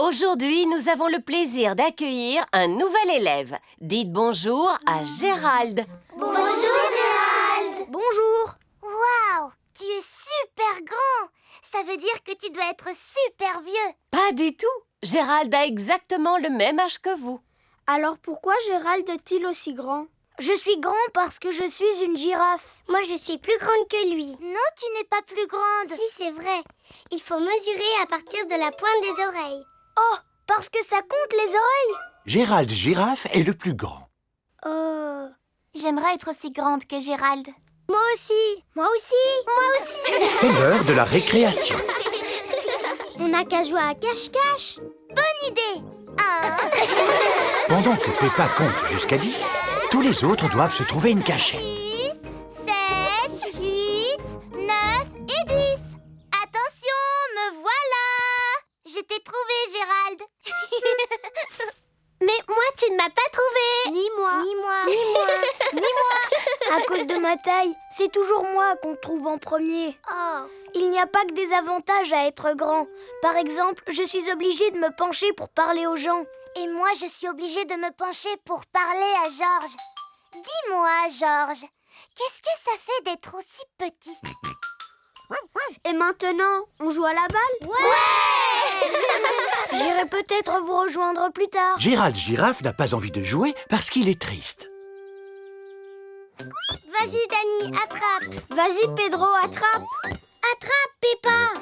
Aujourd'hui, nous avons le plaisir d'accueillir un nouvel élève. Dites bonjour à Gérald. Bonjour Gérald. Bonjour. Waouh, tu es super grand. Ça veut dire que tu dois être super vieux. Pas du tout. Gérald a exactement le même âge que vous. Alors pourquoi Gérald est-il aussi grand? Je suis grand parce que je suis une girafe. Moi, je suis plus grande que lui. Non, tu n'es pas plus grande. Si, c'est vrai. Il faut mesurer à partir de la pointe des oreilles. Oh, parce que ça compte les oreilles. Gérald Girafe est le plus grand. Oh. J'aimerais être aussi grande que Gérald. Moi aussi. Moi aussi. Moi aussi. C'est l'heure de la récréation. On n'a qu'à jouer à cache-cache. Bonne idée. 1, Pendant que Peppa compte jusqu'à 10, tous les autres doivent se trouver une cachette. 6, 7, 8, 9 et 10. Attention, me voilà. Je t'ai trouvé, Gérald. Mais moi, tu ne m'as pas trouvé. Ni moi. Ni moi. Ni moi. Ni moi. À cause de ma taille, c'est toujours moi qu'on trouve en premier. Oh. Il n'y a pas que des avantages à être grand. Par exemple, je suis obligée de me pencher pour parler aux gens. Et moi, je suis obligée de me pencher pour parler à Georges. Dis-moi, Georges, qu'est-ce que ça fait d'être aussi petit? Et maintenant, on joue à la balle? Ouais. J'irai peut-être vous rejoindre plus tard. Gérald Girafe n'a pas envie de jouer parce qu'il est triste. Vas-y, Dani, attrape. Vas-y, Pedro, attrape. Attrape, Peppa.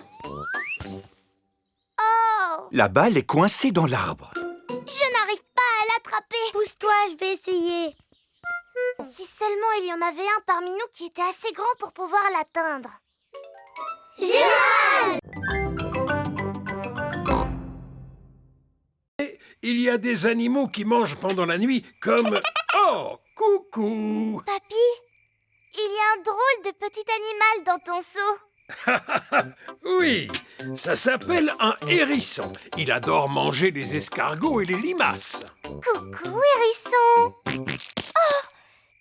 Oh, La balle est coincée dans l'arbre. je n'arrive pas à l'attraper. Pousse-toi, je vais essayer. Si seulement il y en avait un parmi nous qui était assez grand pour pouvoir l'atteindre. Gérald! Il y a des animaux qui mangent pendant la nuit comme... Oh, coucou! Papy, il y a un drôle de petit animal dans ton seau. Oui, ça s'appelle un hérisson. Il adore manger les escargots et les limaces. Coucou, hérisson. Oh,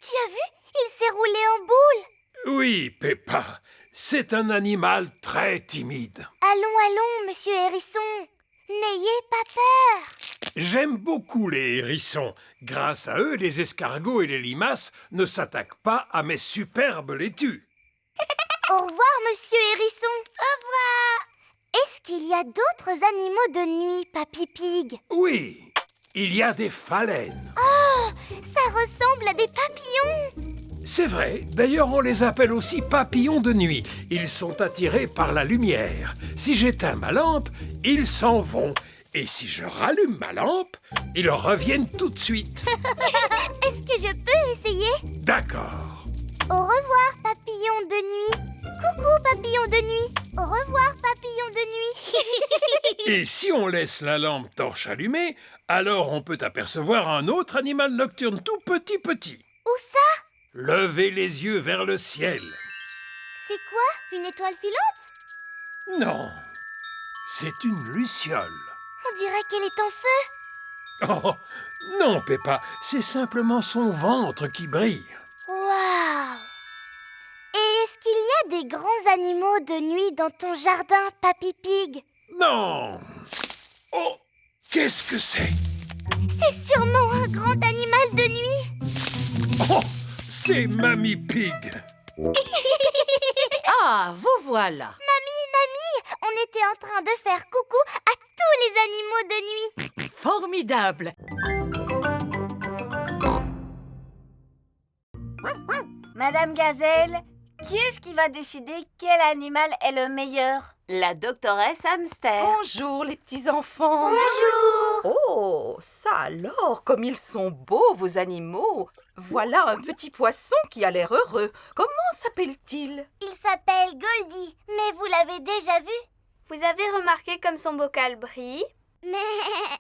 tu as vu? Il s'est roulé en boule. Oui, Peppa, c'est un animal très timide. Allons, monsieur hérisson. N'ayez pas peur. J'aime beaucoup les hérissons. Grâce à eux, les escargots et les limaces ne s'attaquent pas à mes superbes laitues. Au revoir, monsieur hérisson. Au revoir. Est-ce qu'il y a d'autres animaux de nuit, Papy Pig? Oui, il y a des phalènes. Oh, ça ressemble à des papillons. C'est vrai, d'ailleurs on les appelle aussi papillons de nuit. Ils sont attirés par la lumière. Si j'éteins ma lampe, ils s'en vont. Et si je rallume ma lampe, ils reviennent tout de suite. Est-ce que je peux essayer? D'accord. Au revoir, papillon de nuit. Coucou, papillon de nuit. Au revoir, papillon de nuit. Et si on laisse la lampe torche allumée, alors on peut apercevoir un autre animal nocturne tout petit. Où ça? Levez les yeux vers le ciel. C'est quoi? Une étoile filante? Non, c'est une luciole. On dirait qu'elle est en feu. Oh, non, Peppa, c'est simplement son ventre qui brille. Waouh! Et est-ce qu'il y a des grands animaux de nuit dans ton jardin, Papy Pig? Non. Oh, qu'est-ce que c'est? C'est sûrement un grand animal de nuit. Oh, c'est Mamie Pig. Ah, vous voilà. Mamie, on était en train de faire coucou à tous les animaux de nuit. Formidable. Madame Gazelle, qui est-ce qui va décider quel animal est le meilleur? La doctoresse Hamster. Bonjour les petits enfants. Bonjour. Oh, ça alors, comme ils sont beaux vos animaux. Voilà un petit poisson qui a l'air heureux. Comment s'appelle-t-il? Il s'appelle Goldie, mais vous l'avez déjà vu? Vous avez remarqué comme son bocal brille? Mais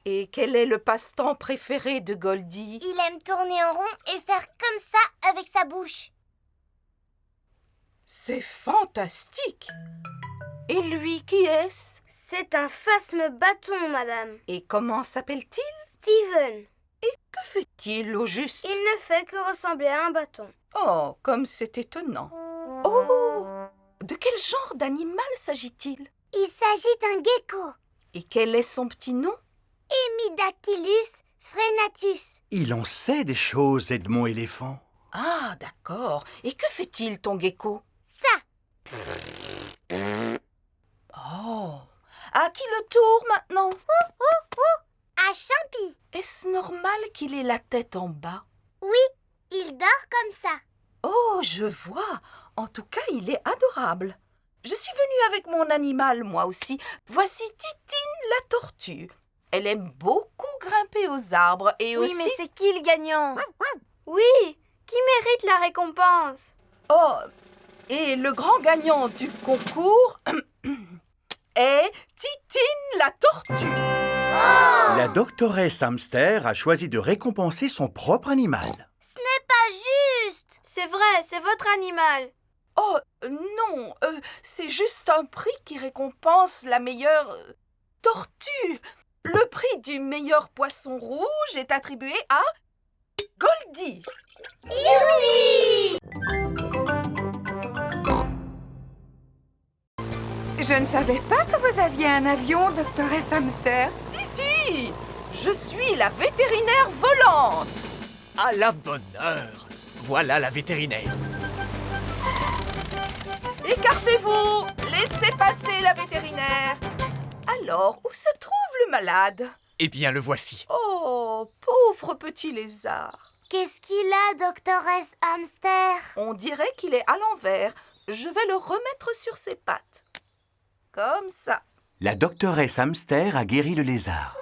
Et quel est le passe-temps préféré de Goldie? il aime tourner en rond et faire comme ça avec sa bouche. C'est fantastique. Et lui, qui est-ce? C'est un phasme-bâton, madame. Et comment s'appelle-t-il? Steven. Que fait-il au juste? Il ne fait que ressembler à un bâton. Oh, comme c'est étonnant. Oh, de quel genre d'animal s'agit-il? Il s'agit d'un gecko. Et quel est son petit nom? Hemidactylus frenatus. Il en sait des choses, Edmond éléphant. Ah, d'accord. Et que fait-il, ton gecko? Ça. Oh. À qui le tour maintenant? À Champi. Est-ce normal qu'il ait la tête en bas? Oui, il dort comme ça. Oh, je vois. En tout cas, il est adorable. Je suis venue avec mon animal, moi aussi. Voici Titine la tortue. Elle aime beaucoup grimper aux arbres et Oui, aussi... mais c'est qui le gagnant? Oui, qui mérite la récompense? Oh, et le grand gagnant du concours est Titine la tortue. La doctoresse Hamster a choisi de récompenser son propre animal. Ce n'est pas juste. C'est vrai, c'est votre animal. Oh, non, c'est juste un prix qui récompense la meilleure tortue. Le prix du meilleur poisson rouge est attribué à Goldie. Youpi! Je ne savais pas que vous aviez un avion, doctoresse Hamster. Si, je suis la vétérinaire volante. À la bonne heure. Voilà la vétérinaire. Écartez-vous, laissez passer la vétérinaire. Alors, où se trouve le malade? Eh bien, le voici. Oh, pauvre petit lézard. Qu'est-ce qu'il a, doctoresse Hamster? On dirait qu'il est à l'envers. Je vais le remettre sur ses pattes. Comme ça. La doctoresse Hamster a guéri le lézard.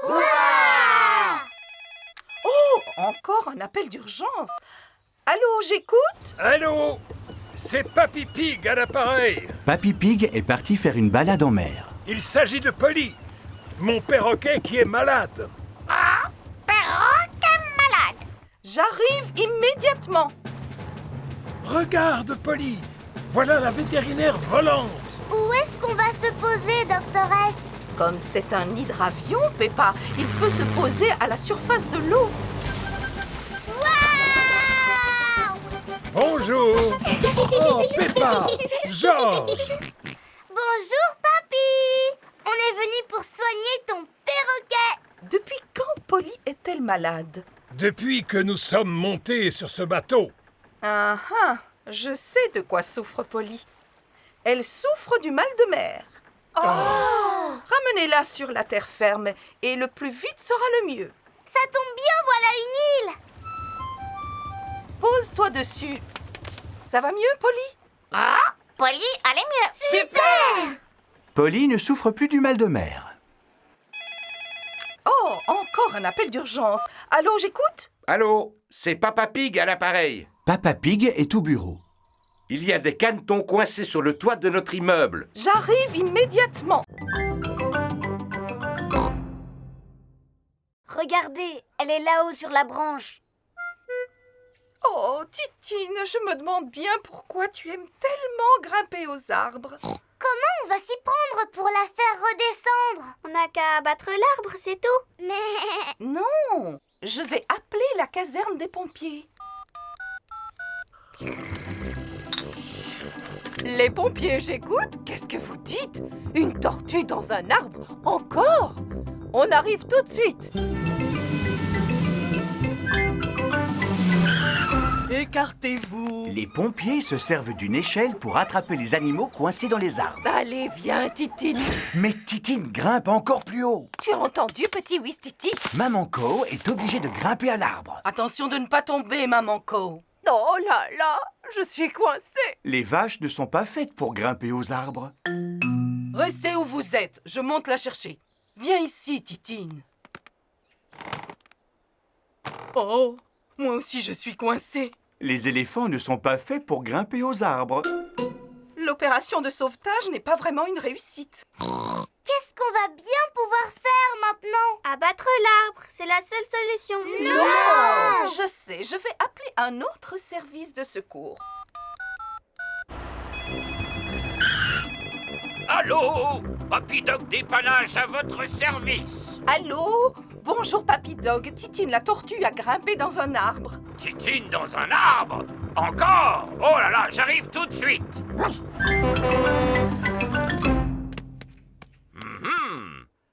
Oh, encore un appel d'urgence. Allô, j'écoute? Allô? C'est Papy Pig à l'appareil. Papy Pig est parti faire une balade en mer. Il s'agit de Polly, mon perroquet qui est malade. J'arrive immédiatement. Regarde, Polly, voilà la vétérinaire volante. Où est-ce qu'on va se poser, doctoresse? Comme c'est un hydravion, Peppa, il peut se poser à la surface de l'eau. Waouh! Bonjour. Oh, Peppa, Georges. Bonjour, papy! On est venu pour soigner ton perroquet. Depuis quand Polly est-elle malade? Depuis que nous sommes montés sur ce bateau. Ah ah, je sais de quoi souffre Polly. Elle souffre du mal de mer. Ramenez-la sur la terre ferme et le plus vite sera le mieux. Ça tombe bien, voilà une île. Pose-toi dessus. Ça va mieux, Polly? Polly, allez mieux. Super! Polly ne souffre plus du mal de mer. Oh, encore un appel d'urgence. Allô, j'écoute? Allô, c'est Papa Pig à l'appareil. Papa Pig est au bureau. Il y a des canetons coincés sur le toit de notre immeuble. J'arrive immédiatement. Regardez, elle est là-haut sur la branche. Oh, Titine, je me demande bien pourquoi tu aimes tellement grimper aux arbres. Comment on va s'y prendre pour la faire redescendre? On n'a qu'à abattre l'arbre, c'est tout. Mais... Non, je vais appeler la caserne des pompiers. Les pompiers, j'écoute. Qu'est-ce que vous dites? Une tortue dans un arbre? Encore? On arrive tout de suite. Écartez-vous. Les pompiers se servent d'une échelle pour attraper les animaux coincés dans les arbres. Allez, viens, Titine. Mais Titine grimpe encore plus haut. Tu as entendu, petit Wistiti? Maman Co est obligée de grimper à l'arbre. Attention de ne pas tomber, maman Co. Oh là là, je suis coincée. Les vaches ne sont pas faites pour grimper aux arbres. Restez où vous êtes, je monte la chercher. Viens ici, Titine. Oh, moi aussi je suis coincée. Les éléphants ne sont pas faits pour grimper aux arbres. L'opération de sauvetage n'est pas vraiment une réussite. Qu'est-ce qu'on va bien pouvoir faire maintenant? Abattre l'arbre, c'est la seule solution. Non! Je sais, je vais appeler un autre service de secours. Allô, Papy Dog dépannage à votre service. Allô? Bonjour, Papy Dog. Titine la tortue a grimpé dans un arbre. Titine dans un arbre? Encore? Oh là là, j'arrive tout de suite.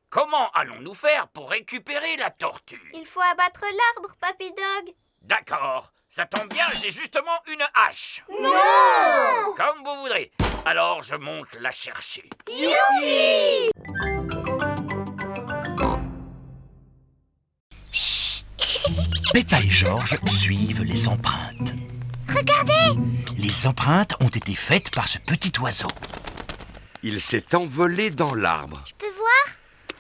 Comment comment allons-nous faire pour récupérer la tortue? Il faut abattre l'arbre, Papy Dog. D'accord, ça tombe bien, j'ai justement une hache. Non! Comme vous voudrez. Alors je monte la chercher. Youpi! Peppa et Georges suivent les empreintes. Regardez! Les empreintes ont été faites par ce petit oiseau. Il s'est envolé dans l'arbre. Je peux voir?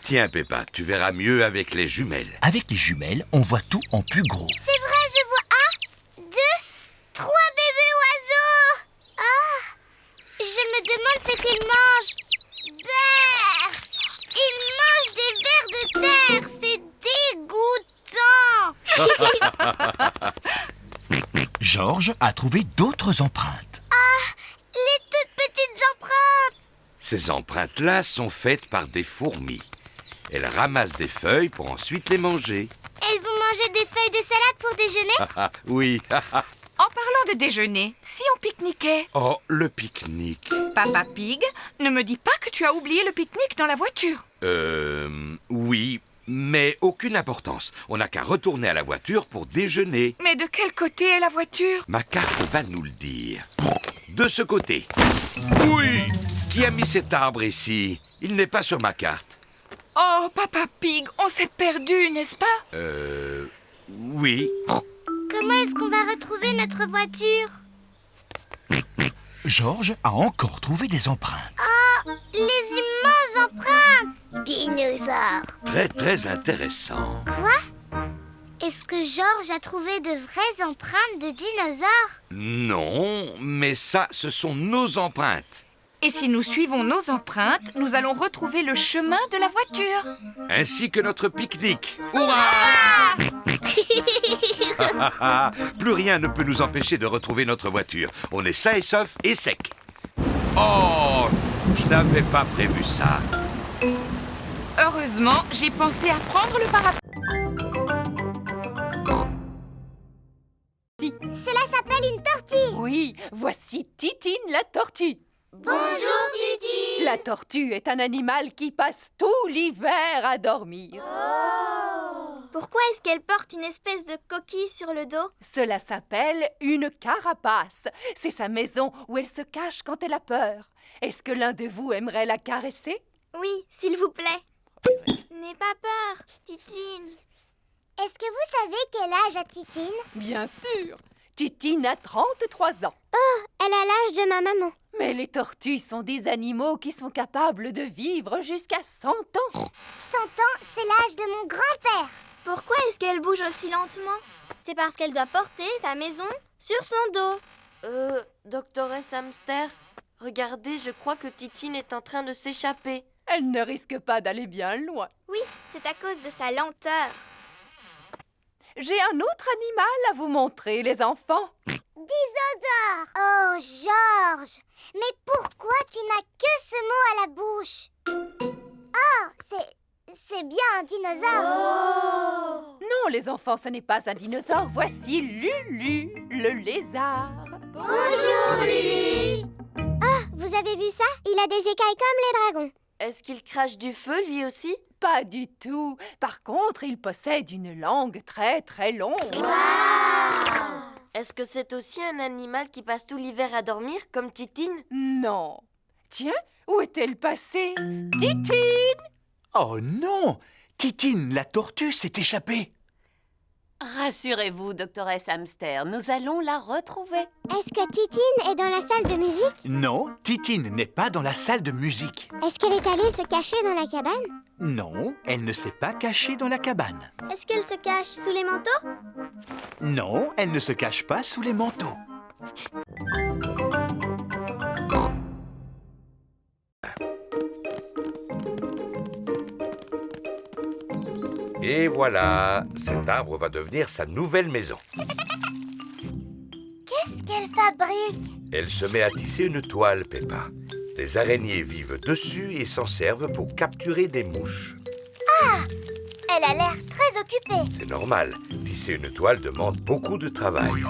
Tiens, Peppa, tu verras mieux avec les jumelles. Avec les jumelles, on voit tout en plus gros. C'est vrai, je vois 1, 2, 3 bébés oiseaux! Ah! Je me demande ce qu'ils mangent. Brrr! Ils mangent des vers de terre, c'est dégoûtant! Georges a trouvé d'autres empreintes. Ah! Les toutes petites empreintes! Ces empreintes-là sont faites par des fourmis. Elles ramassent des feuilles pour ensuite les manger. Elles vont manger des feuilles de salade pour déjeuner? Oui. En parlant de déjeuner, si on pique-niquait? Oh, le pique-nique. Papa Pig, ne me dis pas que tu as oublié le pique-nique dans la voiture. Oui, mais aucune importance. On n'a qu'à retourner à la voiture pour déjeuner. Mais de quel côté est la voiture? Ma carte va nous le dire. De ce côté. Oui! Qui a mis cet arbre ici? Il n'est pas sur ma carte. Oh, Papa Pig, on s'est perdu, n'est-ce pas? Oui. Comment est-ce qu'on va retrouver notre voiture? Georges a encore trouvé des empreintes. Oh, les immenses empreintes! Dinosaures! Très, très intéressant. Quoi? Est-ce que Georges a trouvé de vraies empreintes de dinosaures? Non, mais ça, ce sont nos empreintes. Et si nous suivons nos empreintes, nous allons retrouver le chemin de la voiture. Ainsi que notre pique-nique. Hurrah! Plus rien ne peut nous empêcher de retrouver notre voiture. On est sain et sauf et sec. Oh, je n'avais pas prévu ça. Heureusement, j'ai pensé à prendre le parapluie. Cela s'appelle une tortue! Oui, voici Titine la tortue. Bonjour, Titi! La tortue est un animal qui passe tout l'hiver à dormir. Pourquoi est-ce qu'elle porte une espèce de coquille sur le dos? Cela s'appelle une carapace. C'est sa maison où elle se cache quand elle a peur. Est-ce que l'un de vous aimerait la caresser? Oui, s'il vous plaît. N'aie pas peur, Titine. Est-ce que vous savez quel âge a Titine? Bien sûr. Titine a 33 ans. Oh, elle a l'âge de ma maman. Mais les tortues sont des animaux qui sont capables de vivre jusqu'à 100 ans. 100 ans, c'est l'âge de mon grand-père. Pourquoi est-ce qu'elle bouge aussi lentement? C'est parce qu'elle doit porter sa maison sur son dos. Doctoresse Hamster, regardez, je crois que Titine est en train de s'échapper. Elle ne risque pas d'aller bien loin. Oui, c'est à cause de sa lenteur. J'ai un autre animal à vous montrer, les enfants. Dinosaure! Oh, Georges! Mais pourquoi tu n'as que ce mot à la bouche? Oh, c'est bien un dinosaure! Non, les enfants, ce n'est pas un dinosaure. Voici Lulu, le lézard. Bonjour, Lulu! Oh, vous avez vu ça? Il a des écailles comme les dragons. Est-ce qu'il crache du feu, lui aussi? Pas du tout. Par contre, il possède une langue très très longue. Wow! Est-ce que c'est aussi un animal qui passe tout l'hiver à dormir, comme Titine? Non. Tiens, où est-elle passée? Titine! Oh non! Titine, la tortue, s'est échappée. Rassurez-vous, doctoresse Hamster, nous allons la retrouver. Est-ce que Titine est dans la salle de musique? Non, Titine n'est pas dans la salle de musique. Est-ce qu'elle est allée se cacher dans la cabane? Non, elle ne s'est pas cachée dans la cabane. Est-ce qu'elle se cache sous les manteaux? Non, elle ne se cache pas sous les manteaux. Et voilà, cet arbre va devenir sa nouvelle maison. Qu'est-ce qu'elle fabrique? Elle se met à tisser une toile, Peppa. Les araignées vivent dessus et s'en servent pour capturer des mouches. Ah! Elle a l'air très occupée. C'est normal, tisser une toile demande beaucoup de travail.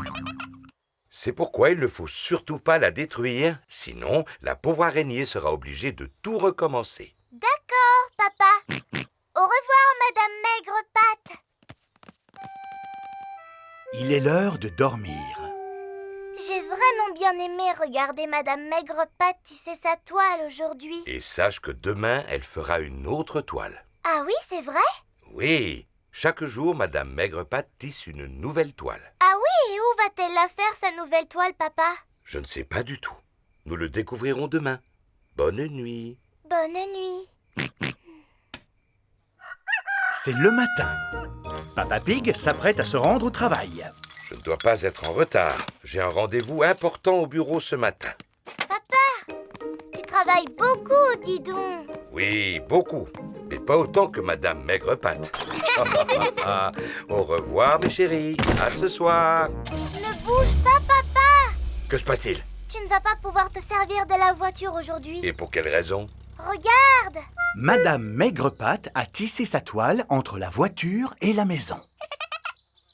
C'est pourquoi il ne faut surtout pas la détruire, sinon la pauvre araignée sera obligée de tout recommencer. D'accord, papa. Au revoir, Madame Maigre-Patte. Il est l'heure de dormir. J'ai vraiment bien aimé regarder Madame Maigre-Patte tisser sa toile aujourd'hui. Et sache que demain, elle fera une autre toile. Ah oui, c'est vrai? Oui, chaque jour, Madame Maigre-Patte tisse une nouvelle toile. Ah oui, et où va-t-elle la faire, sa nouvelle toile, papa? Je ne sais pas du tout. Nous le découvrirons demain. Bonne nuit. Bonne nuit. C'est le matin. Papa Pig s'apprête à se rendre au travail. Je ne dois pas être en retard. J'ai un rendez-vous important au bureau ce matin. Papa, tu travailles beaucoup, dis donc. Oui, beaucoup. Mais pas autant que Madame Maigre-Patte. Au revoir, mes chéris. À ce soir. Ne bouge pas, papa. Que se passe-t-il? Tu ne vas pas pouvoir te servir de la voiture aujourd'hui. Et pour quelle raison? Regarde. Madame Maigre-Patte a tissé sa toile entre la voiture et la maison.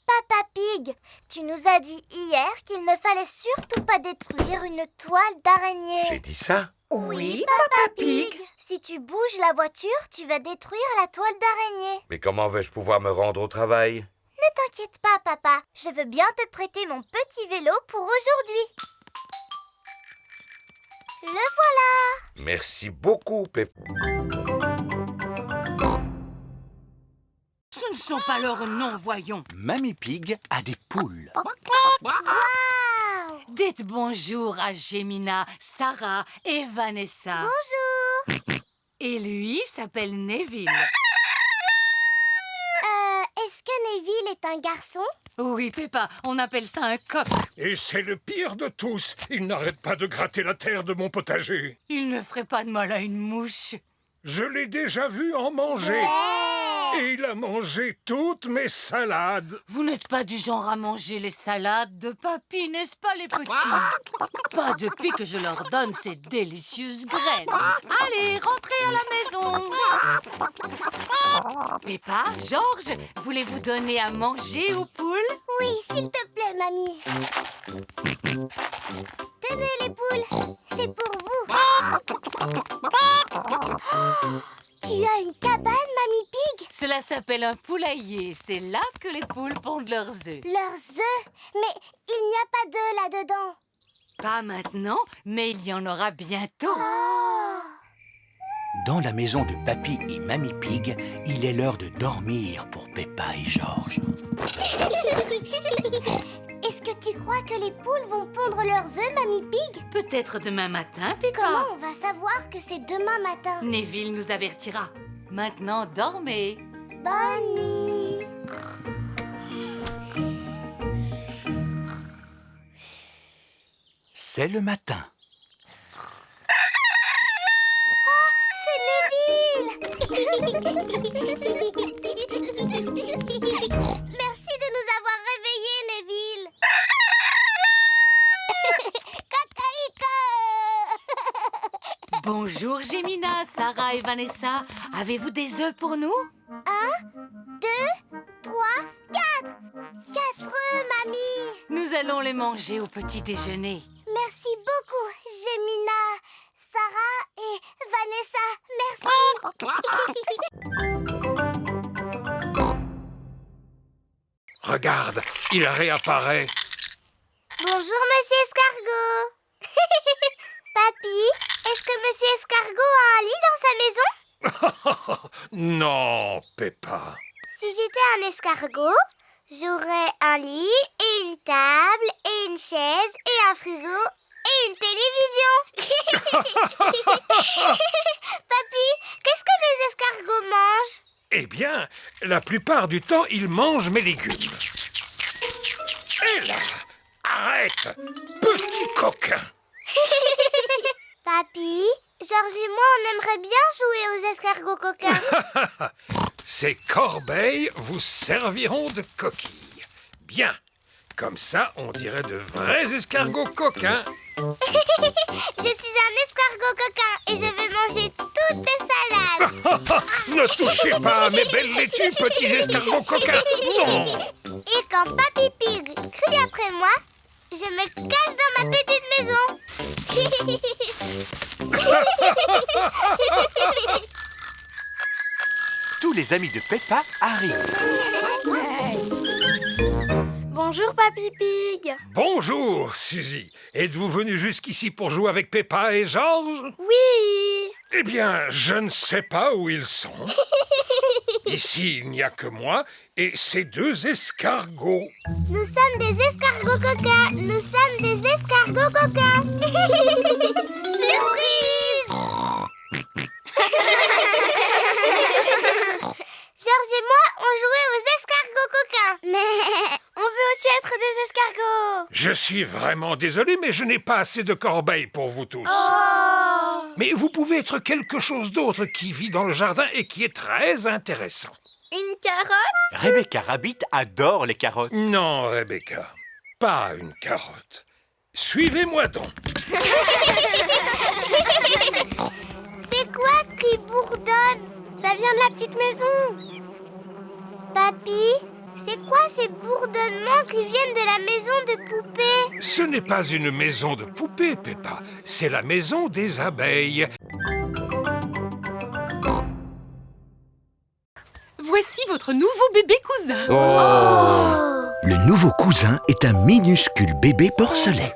Papa Pig, tu nous as dit hier qu'il ne fallait surtout pas détruire une toile d'araignée. J'ai dit ça? Oui, Papa Pig. Si tu bouges la voiture, tu vas détruire la toile d'araignée. Mais comment vais-je pouvoir me rendre au travail? Ne t'inquiète pas, papa. Je veux bien te prêter mon petit vélo pour aujourd'hui. Le voilà. Merci beaucoup, Peppa. Ce ne sont pas leurs noms, voyons. Mamie Pig a des poules. Wow. Dites bonjour à Gémina, Sarah et Vanessa. Bonjour. Et lui s'appelle Neville. Est-ce que Neville est un garçon? Oui, Peppa, on appelle ça un coq. Et c'est le pire de tous. Il n'arrête pas de gratter la terre de mon potager. Il ne ferait pas de mal à une mouche. Je l'ai déjà vu en manger. Et il a mangé toutes mes salades. Vous n'êtes pas du genre à manger les salades de papy, n'est-ce pas, les petits? Pas depuis que je leur donne ces délicieuses graines. Allez, rentrez à la maison. Peppa, Georges, voulez-vous donner à manger aux poules? Oui, s'il te plaît, mamie. Tenez les poules, c'est pour vous. Tu as une cabane, Mamie Pig? Cela s'appelle un poulailler. C'est là que les poules pondent leurs œufs. Leurs œufs? Mais il n'y a pas d'œufs là-dedans. Pas maintenant, mais il y en aura bientôt. Dans la maison de Papy et Mamie Pig, il est l'heure de dormir pour Peppa et Georges. Est-ce que tu crois que les poules vont pondre leurs œufs, Mamie Pig? Peut-être demain matin, Peppa. Comment on va savoir que c'est demain matin? Neville nous avertira. Maintenant, dormez. Bonne nuit. C'est le matin. Merci de nous avoir réveillés, Neville. Bonjour, Gémina, Sarah et Vanessa. Avez-vous des œufs pour nous? 1, 2, 3, 4. 4 œufs, mamie. Nous allons les manger au petit déjeuner. Merci beaucoup, Gémina, Sarah et Vanessa. Merci. Regarde, il réapparaît. Bonjour, Monsieur Escargot. Papy, est-ce que Monsieur Escargot a un lit dans sa maison? Non, Peppa. Si j'étais un escargot, j'aurais un lit et une table et une chaise et un frigo et une télévision. Papy, qu'est-ce que les escargots mangent? Eh bien, la plupart du temps, ils mangent mes légumes. Et là, arrête, petit coquin. Papy, Georges et moi, on aimerait bien jouer aux escargots coquins. Ces corbeilles vous serviront de coquilles. Bien, comme ça, on dirait de vrais escargots coquins. Je suis un escargot coquin et je vais manger toutes tes salades. Ne touchez pas à mes belles laitues, petits escargots coquins. Non. Et quand Papy Pig crie après moi, je me cache dans ma petite maison. tous les amis de Peppa arrivent. Bonjour, Papy Pig. Bonjour, Suzy. Êtes-vous venu jusqu'ici pour jouer avec Peppa et Georges? Oui. Eh bien, je ne sais pas où ils sont. Ici, il n'y a que moi et ces deux escargots. Nous sommes des escargots coquins. Nous sommes des escargots coquins. Surprise! Georges et moi, on jouait aux escargots coquins. Mais on veut aussi être des escargots. Je suis vraiment désolé, mais je n'ai pas assez de corbeilles pour vous tous. Oh. Mais vous pouvez être quelque chose d'autre qui vit dans le jardin et qui est très intéressant. Une carotte? Rebecca Rabbit adore les carottes. Non, Rebecca, pas une carotte. Suivez-moi donc. c'est quoi qui bourdonne? Ça vient de la petite maison. Papy, c'est quoi ces bourdonnements qui viennent de la maison de poupée? Ce n'est pas une maison de poupées, Peppa. C'est la maison des abeilles. Voici votre nouveau bébé cousin. Oh. Le nouveau cousin est un minuscule bébé porcelet.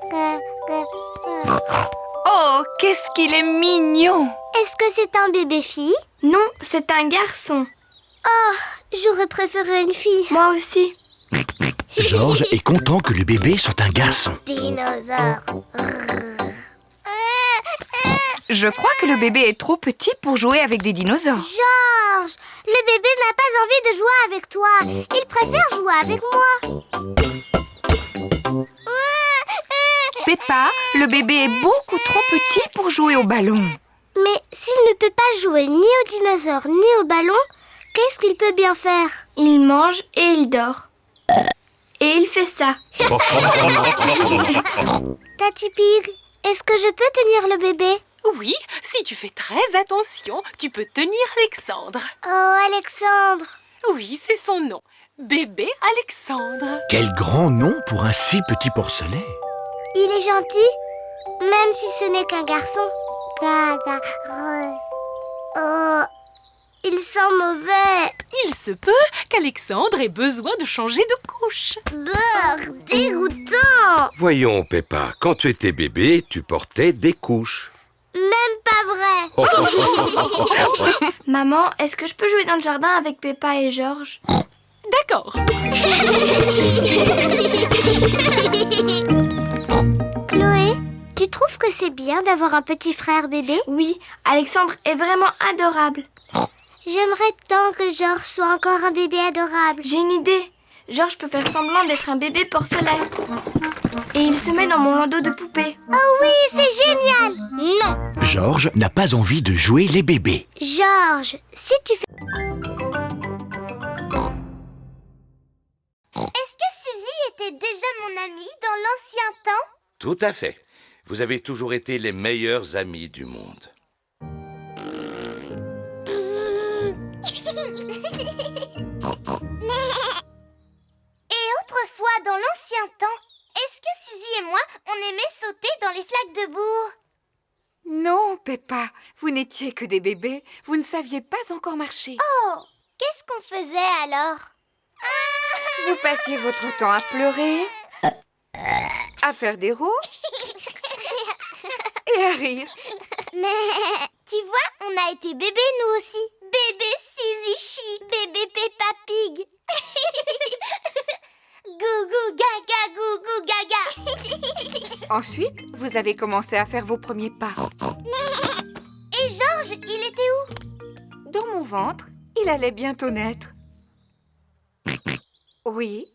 Oh, qu'est-ce qu'il est mignon! Est-ce que c'est un bébé fille? Non, c'est un garçon. Oh, j'aurais préféré une fille. Moi aussi. Georges est content que le bébé soit un garçon. Dinosaure. Je crois que le bébé est trop petit pour jouer avec des dinosaures. Georges, le bébé n'a pas envie de jouer avec toi. Il préfère jouer avec moi. Peppa, le bébé est beaucoup trop petit pour jouer au ballon. Mais s'il ne peut pas jouer ni aux dinosaures ni au ballon, qu'est-ce qu'il peut bien faire? Il mange et il dort. Et il fait ça. Tati Pig, est-ce que je peux tenir le bébé? Oui, si tu fais très attention, tu peux tenir Alexandre. Oh, Alexandre. Oui, c'est son nom. Bébé Alexandre. Quel grand nom pour un si petit porcelet. Il est gentil, même si ce n'est qu'un garçon. Oh, il sent mauvais. Il se peut qu'Alexandre ait besoin de changer de couche. Brrr, dégoûtant. Voyons, Peppa, quand tu étais bébé, tu portais des couches. Même pas vrai. Maman, est-ce que je peux jouer dans le jardin avec Peppa et Georges? D'accord. Chloé, tu trouves que c'est bien d'avoir un petit frère bébé? Oui, Alexandre est vraiment adorable. J'aimerais tant que Georges soit encore un bébé adorable. J'ai une idée. Georges peut faire semblant d'être un bébé porcelet. Et il se met dans mon landau de poupée. Oh oui, c'est génial. Non. Georges n'a pas envie de jouer les bébés. Georges, si tu fais... Est-ce que Suzy était déjà mon amie dans l'ancien temps? Tout à fait. Vous avez toujours été les meilleurs amis du monde. Et autrefois, dans l'ancien temps, est-ce que Suzy et moi, on aimait sauter dans les flaques de bourre? Non, Peppa, vous n'étiez que des bébés. Vous ne saviez pas encore marcher. Oh, qu'est-ce qu'on faisait alors? Vous passiez votre temps à pleurer, à faire des roues et à rire. Mais tu vois, on a été bébés nous aussi. Bébé Suzy Chi, bébé Peppa Pig. Gougou gaga, gougou gaga. Ensuite, vous avez commencé à faire vos premiers pas. Et Georges, il était où? Dans mon ventre, il allait bientôt naître. Oui,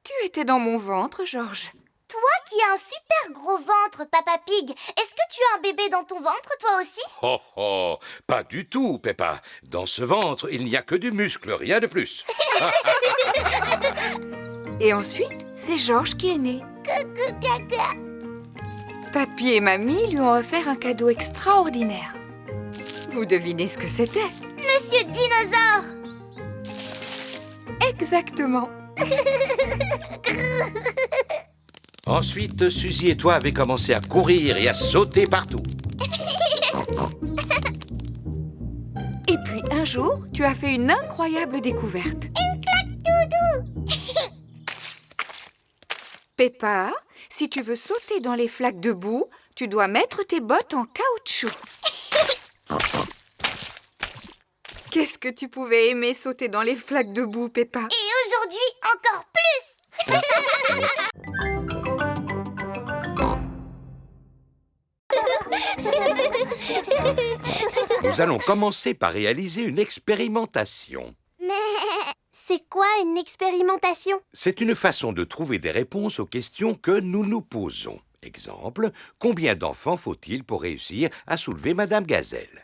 tu étais dans mon ventre, Georges. Toi qui as un super gros ventre, Papa Pig, est-ce que tu as un bébé dans ton ventre, toi aussi? Oh oh, pas du tout, Peppa. Dans ce ventre, il n'y a que du muscle, rien de plus. Et ensuite, c'est Georges qui est né. Coucou gaga. Papy et Mamie lui ont offert un cadeau extraordinaire. Vous devinez ce que c'était? Monsieur Dinosaure. Exactement. Ensuite, Suzy et toi avez commencé à courir et à sauter partout. Et puis un jour, tu as fait une incroyable découverte. Une claque doudou. Peppa, si tu veux sauter dans les flaques de boue, tu dois mettre tes bottes en caoutchouc. Qu'est-ce que tu pouvais aimer sauter dans les flaques de boue, Peppa? Et aujourd'hui, encore plus. Nous allons commencer par réaliser une expérimentation. Mais c'est quoi une expérimentation? C'est une façon de trouver des réponses aux questions que nous nous posons. Exemple, combien d'enfants faut-il pour réussir à soulever Madame Gazelle?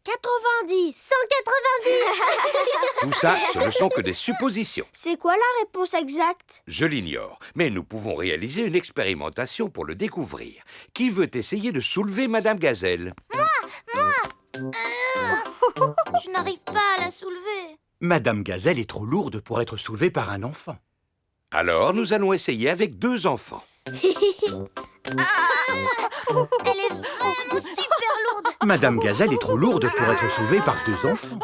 90. 190. Tout ça, ce ne sont que des suppositions. C'est quoi la réponse exacte? Je l'ignore, mais nous pouvons réaliser une expérimentation pour le découvrir. Qui veut essayer de soulever Madame Gazelle? Moi. Je n'arrive pas à la soulever. Madame Gazelle est trop lourde pour être soulevée par un enfant. Alors, nous allons essayer avec 2 enfants. Elle est vraiment super lourde. Madame Gazelle est trop lourde pour être soulevée par 2 enfants.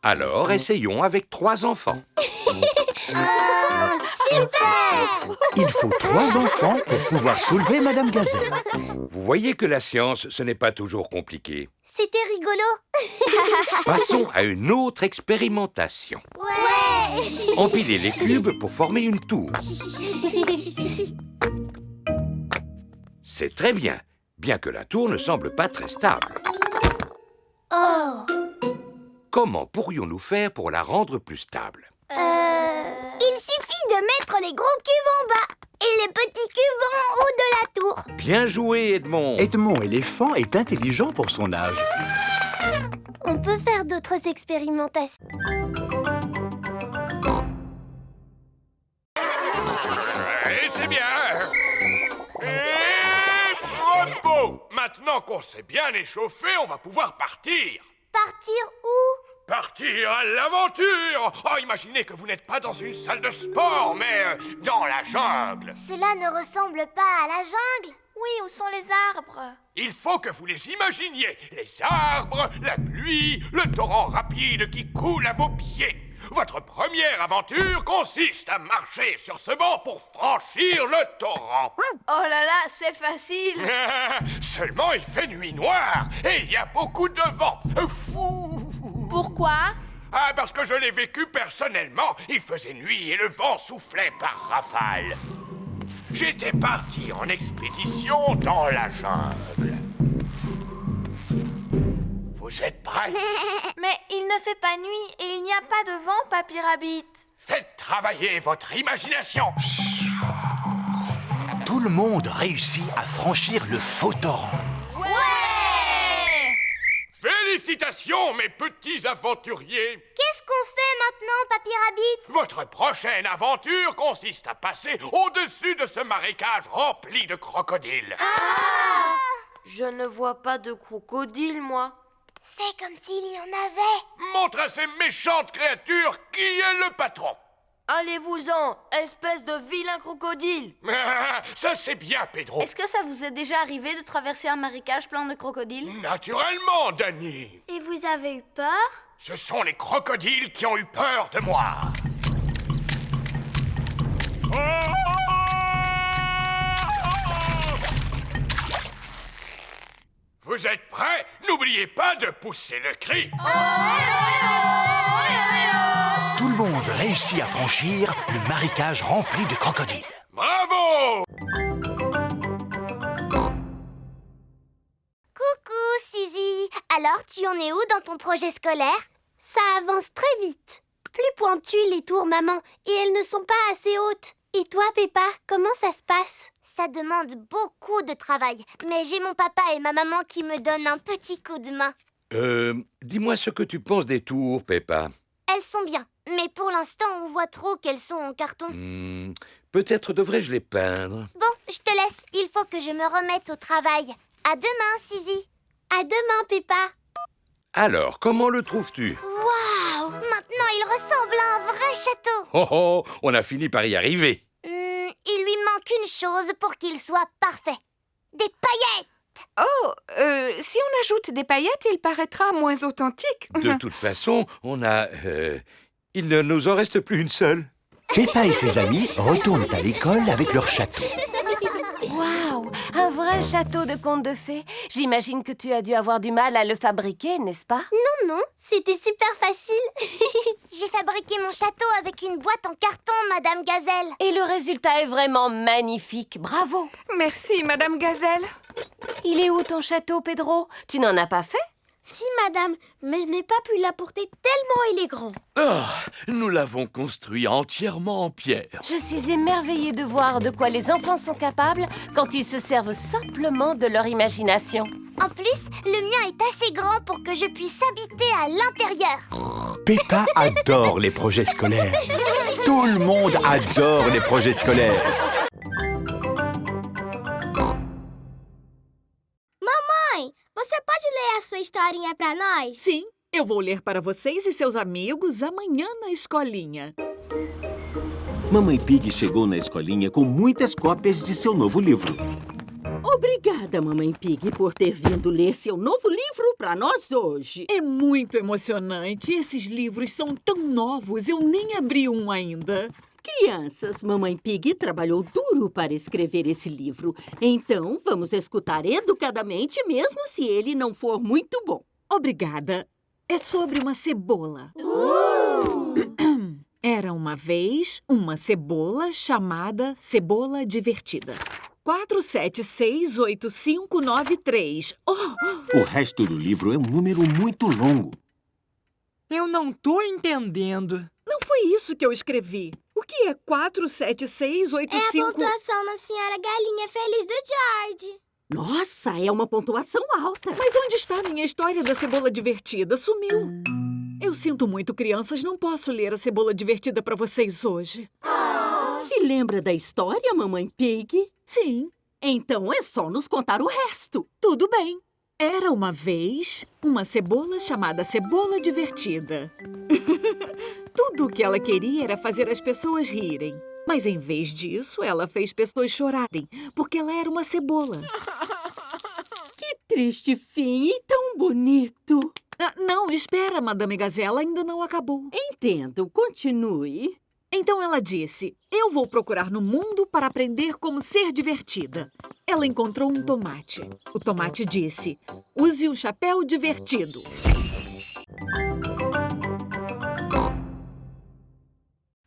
Alors, essayons avec 3 enfants. Super. Il faut 3 enfants pour pouvoir soulever Madame Gazelle. Vous voyez que la science, ce n'est pas toujours compliqué. C'était rigolo. Passons à une autre expérimentation. Ouais. Empiler les cubes pour former une tour. C'est très bien, bien que la tour ne semble pas très stable. Oh. Comment pourrions-nous faire pour la rendre plus stable? Il suffit de mettre les gros cubes en bas et les petits cubes en haut de la tour. Bien joué, Edmond. Edmond éléphant est intelligent pour son âge. On peut faire d'autres expérimentations. C'est bien. Et repos. Maintenant qu'on s'est bien échauffé, on va pouvoir partir. Partir où? Partir à l'aventure. Oh, imaginez que vous n'êtes pas dans une salle de sport, mais dans la jungle. Cela ne ressemble pas à la jungle. Oui, où sont les arbres? Il faut que vous les imaginiez. Les arbres, la pluie, le torrent rapide qui coule à vos pieds. Votre première aventure consiste à marcher sur ce banc pour franchir le torrent. Oh là là, c'est facile. Seulement, il fait nuit noire et il y a beaucoup de vent. Fou. Pourquoi? Ah, parce que je l'ai vécu personnellement. Il faisait nuit et le vent soufflait par rafales. J'étais parti en expédition dans la jungle. Vous êtes prêts? Mais il ne fait pas nuit et il n'y a pas de vent, Papy Rabbit. Faites travailler votre imagination. Tout le monde réussit à franchir le faux torrent. Ouais! Félicitations, mes petits aventuriers. Qu'est-ce qu'on fait maintenant, Papy Rabbit? Votre prochaine aventure consiste à passer au-dessus de ce marécage rempli de crocodiles. Je ne vois pas de crocodile, moi. Fais comme s'il y en avait. Montre à ces méchantes créatures qui est le patron. Allez-vous-en, espèce de vilain crocodile. Ça, c'est bien, Pedro. Est-ce que ça vous est déjà arrivé de traverser un marécage plein de crocodiles? Naturellement, Danny. Et vous avez eu peur? Ce sont les crocodiles qui ont eu peur de moi. Vous êtes prêts? N'oubliez pas de pousser le cri. Tout le monde réussit à franchir le marécage rempli de crocodiles. Bravo! Coucou, Suzy. Alors, tu en es où dans ton projet scolaire? Ça avance très vite. Plus pointues les tours, maman, et elles ne sont pas assez hautes. Et toi, Peppa, comment ça se passe? Ça demande beaucoup de travail, mais j'ai mon papa et ma maman qui me donnent un petit coup de main. Dis-moi ce que tu penses des tours, Peppa. Elles sont bien, mais pour l'instant, on voit trop qu'elles sont en carton. Peut-être devrais-je les peindre. Bon, je te laisse. Il faut que je me remette au travail. À demain, Suzy. À demain, Peppa. Alors, comment le trouves-tu? Waouh! Maintenant, il ressemble à un vrai château. Oh oh, on a fini par y arriver. Il lui manque une chose pour qu'il soit parfait. Des paillettes! Oh, si on ajoute des paillettes, il paraîtra moins authentique. De toute façon, il ne nous en reste plus une seule. Peppa et ses amis retournent à l'école avec leur château. Waouh, un vrai château de contes de fées. J'imagine que tu as dû avoir du mal à le fabriquer, n'est-ce pas? Non, c'était super facile. J'ai fabriqué mon château avec une boîte en carton, Madame Gazelle. Et le résultat est vraiment magnifique. Bravo. Merci, Madame Gazelle. Il est où ton château, Pedro? Tu n'en as pas fait? Si, madame, mais je n'ai pas pu l'apporter tellement il est grand. Nous l'avons construit entièrement en pierre. Je suis émerveillée de voir de quoi les enfants sont capables quand ils se servent simplement de leur imagination. En plus, le mien est assez grand pour que je puisse habiter à l'intérieur. Peppa adore les projets scolaires. Tout le monde adore les projets scolaires. Mamãe, você pode ler a sua historinha para nós? Sim, eu vou ler para vocês e seus amigos amanhã na escolinha. Mamãe Pig chegou na escolinha com muitas cópias de seu novo livro. Obrigada, Mamãe Pig, por ter vindo ler seu novo livro para nós hoje. É muito emocionante. Esses livros são tão novos, eu nem abri um ainda. Crianças, Mamãe Pig trabalhou duro para escrever esse livro. Então, vamos escutar educadamente, mesmo se ele não for muito bom. Obrigada. É sobre uma cebola. Era uma vez uma cebola chamada Cebola Divertida. 4768593. O resto do livro é um número muito longo. Eu não tô entendendo. Não foi isso que eu escrevi. O que é 47685? É a pontuação da Senhora Galinha Feliz do George. Nossa, é uma pontuação alta. Mas onde está a minha história da Cebola Divertida? Sumiu. Eu sinto muito, crianças. Não posso ler a Cebola Divertida para vocês hoje. Se lembra da história, Mamãe Pig? Sim. Então é só nos contar o resto. Tudo bem. Era uma vez uma cebola chamada Cebola Divertida. Tudo o que ela queria era fazer as pessoas rirem. Mas em vez disso, ela fez pessoas chorarem, porque ela era uma cebola. Que triste fim e tão bonito. Não, espera, Madame Gazela, ainda não acabou. Entendo, continue. Então ela disse, eu vou procurar no mundo para aprender como ser divertida. Ela encontrou um tomate. O tomate disse, use o chapéu divertido.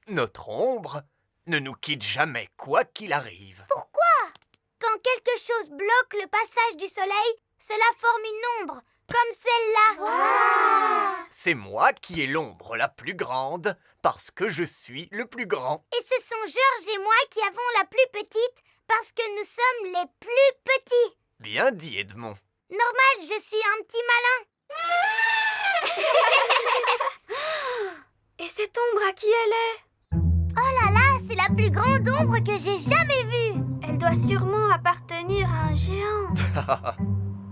Notre ombre ne nous quitte jamais, quoi qu'il arrive. Pourquoi? Quand quelque chose bloque le passage du soleil, cela forme une ombre, comme celle-là. Wow! C'est moi qui ai l'ombre la plus grande, parce que je suis le plus grand. Et ce sont Georges et moi qui avons la plus petite, parce que nous sommes les plus petits. Bien dit, Edmond. Normal, je suis un petit malin. Et cette ombre, à qui elle est? Oh là là, c'est la plus grande ombre que j'ai jamais vue. Elle doit sûrement appartenir à un géant.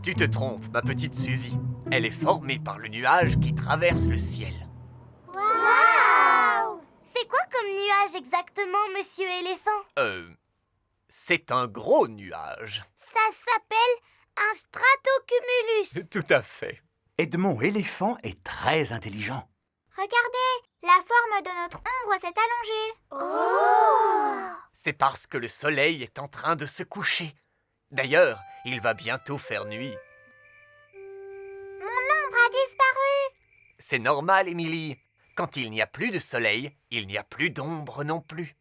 Tu te trompes, ma petite Suzy. Elle est formée par le nuage qui traverse le ciel. Waouh! C'est quoi comme nuage exactement, Monsieur Éléphant? C'est un gros nuage. Ça s'appelle un stratocumulus. Tout à fait. Edmond Éléphant est très intelligent. Regardez, la forme de notre ombre s'est allongée. Oh! C'est parce que le soleil est en train de se coucher. D'ailleurs, il va bientôt faire nuit. Mon ombre a disparu. C'est normal, Émilie. Quand il n'y a plus de soleil, il n'y a plus d'ombre non plus.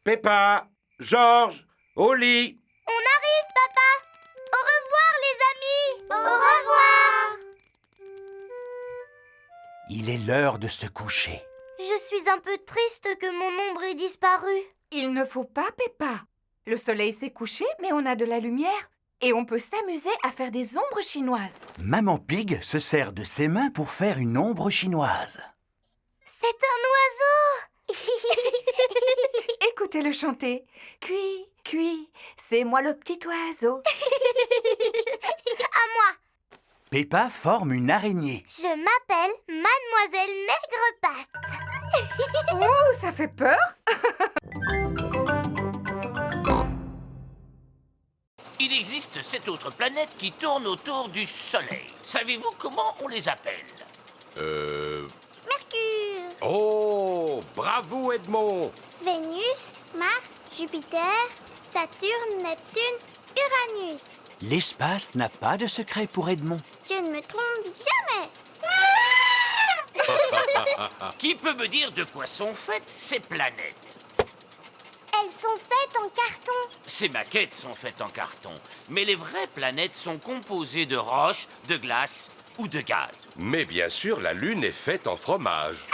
Peppa, Georges, au lit. On arrive, papa. Au revoir, les amis. Au revoir. Il est l'heure de se coucher. Je suis un peu triste que mon ombre ait disparu. Il ne faut pas, Peppa. Le soleil s'est couché, mais on a de la lumière. Et on peut s'amuser à faire des ombres chinoises. Maman Pig se sert de ses mains pour faire une ombre chinoise. C'est un oiseau. Écoutez-le chanter. Cui, cui, c'est moi le petit oiseau. À moi. Peppa forme une araignée. Je m'appelle Mademoiselle Maigrepatte. Oh, ça fait peur. Il existe 7 autres planètes qui tournent autour du Soleil. Savez-vous comment on les appelle? Mercure, Oh, bravo Edmond. Vénus, Mars, Jupiter, Saturne, Neptune, Uranus. L'espace n'a pas de secret pour Edmond. Je ne me trompe jamais. Qui peut me dire de quoi sont faites ces planètes? Elles sont faites en carton. Ces maquettes sont faites en carton, mais les vraies planètes sont composées de roches, de glace ou de gaz. Mais bien sûr, la Lune est faite en fromage.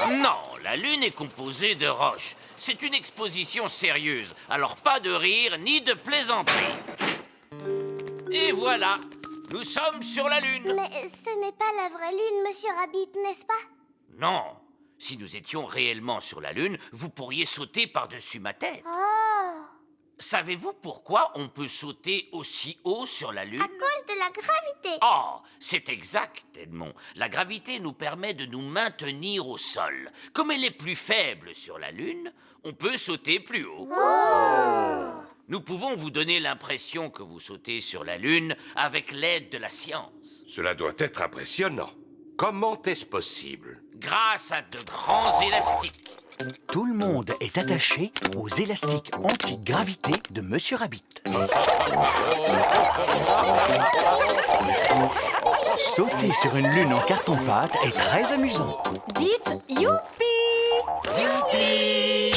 Non, la Lune est composée de roches. C'est une exposition sérieuse, alors pas de rire ni de plaisanterie. Et voilà, nous sommes sur la Lune. Mais ce n'est pas la vraie Lune, Monsieur Rabbit, n'est-ce pas? Non, si nous étions réellement sur la Lune, vous pourriez sauter par-dessus ma tête. Oh! Savez-vous pourquoi on peut sauter aussi haut sur la Lune? À cause de la gravité. Oh, c'est exact, Edmond. La gravité nous permet de nous maintenir au sol. Comme elle est plus faible sur la Lune, on peut sauter plus haut. Nous pouvons vous donner l'impression que vous sautez sur la Lune avec l'aide de la science. Cela doit être impressionnant. Comment est-ce possible? Grâce à de grands élastiques. Tout le monde est attaché aux élastiques anti-gravité de Monsieur Rabbit. Sauter sur une lune en carton-pâte est très amusant. Dites youpi! Youpi!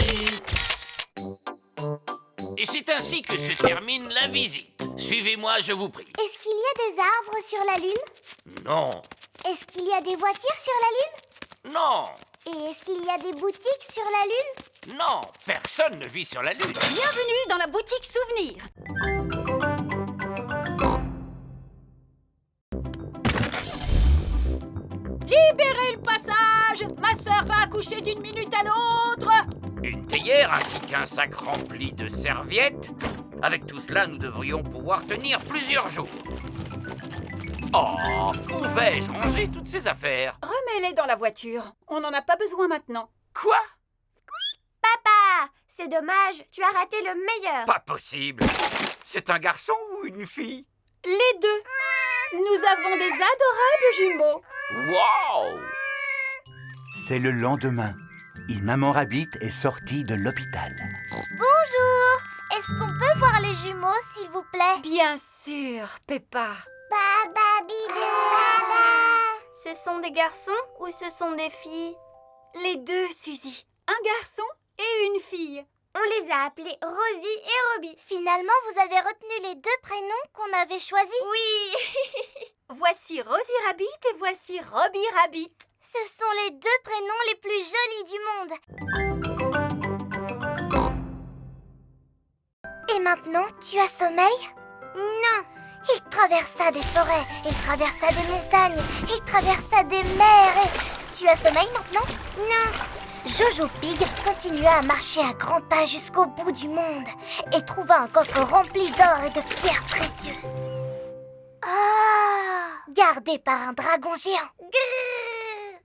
Et c'est ainsi que se termine la visite. Suivez-moi, je vous prie. Est-ce qu'il y a des arbres sur la Lune? Non. Est-ce qu'il y a des voitures sur la Lune? Non. Et est-ce qu'il y a des boutiques sur la Lune? Non, personne ne vit sur la Lune. Bienvenue dans la boutique souvenir. Libérez le passage! Ma sœur va accoucher d'une minute à l'autre! Une théière ainsi qu'un sac rempli de serviettes. Avec tout cela, nous devrions pouvoir tenir plusieurs jours. Oh, où vais-je ranger toutes ces affaires? Remets-les dans la voiture. On n'en a pas besoin maintenant. Quoi? Papa, c'est dommage, tu as raté le meilleur. Pas possible. C'est un garçon ou une fille? Les deux. Nous avons des adorables jumeaux. Wow! C'est le lendemain. Et Maman Rabbit est sortie de l'hôpital. Bonjour. Est-ce qu'on peut voir les jumeaux, s'il vous plaît? Bien sûr, Peppa. Baba bidou baba. Ce sont des garçons ou ce sont des filles? Les deux, Suzy. Un garçon et une fille. On les a appelés Rosie et Robbie. Finalement, vous avez retenu les deux prénoms qu'on avait choisis? Oui. Voici Rosie Rabbit et voici Robbie Rabbit. Ce sont les deux prénoms les plus jolis du monde. Et maintenant, tu as sommeil? Non. Il traversa des forêts, il traversa des montagnes, il traversa des mers et... Tu as sommeil maintenant? Non. Jojo Pig continua à marcher à grands pas jusqu'au bout du monde et trouva un coffre rempli d'or et de pierres précieuses. Ah! Gardé par un dragon géant. Grrr.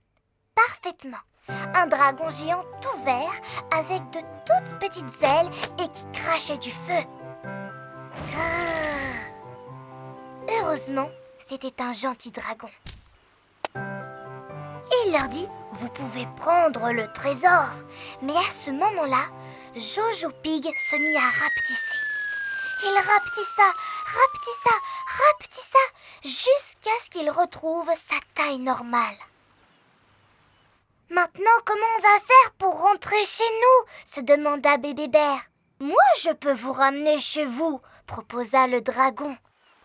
Parfaitement. Un dragon géant tout vert avec de toutes petites ailes et qui crachait du feu. Grrr. Heureusement, c'était un gentil dragon. Il leur dit, vous pouvez prendre le trésor. Mais à ce moment-là, Jojo Pig se mit à rapetisser. Il rapetissa, rapetissa, rapetissa, jusqu'à ce qu'il retrouve sa taille normale. Maintenant, comment on va faire pour rentrer chez nous? Se demanda Bébé Bear. Moi, je peux vous ramener chez vous, proposa le dragon.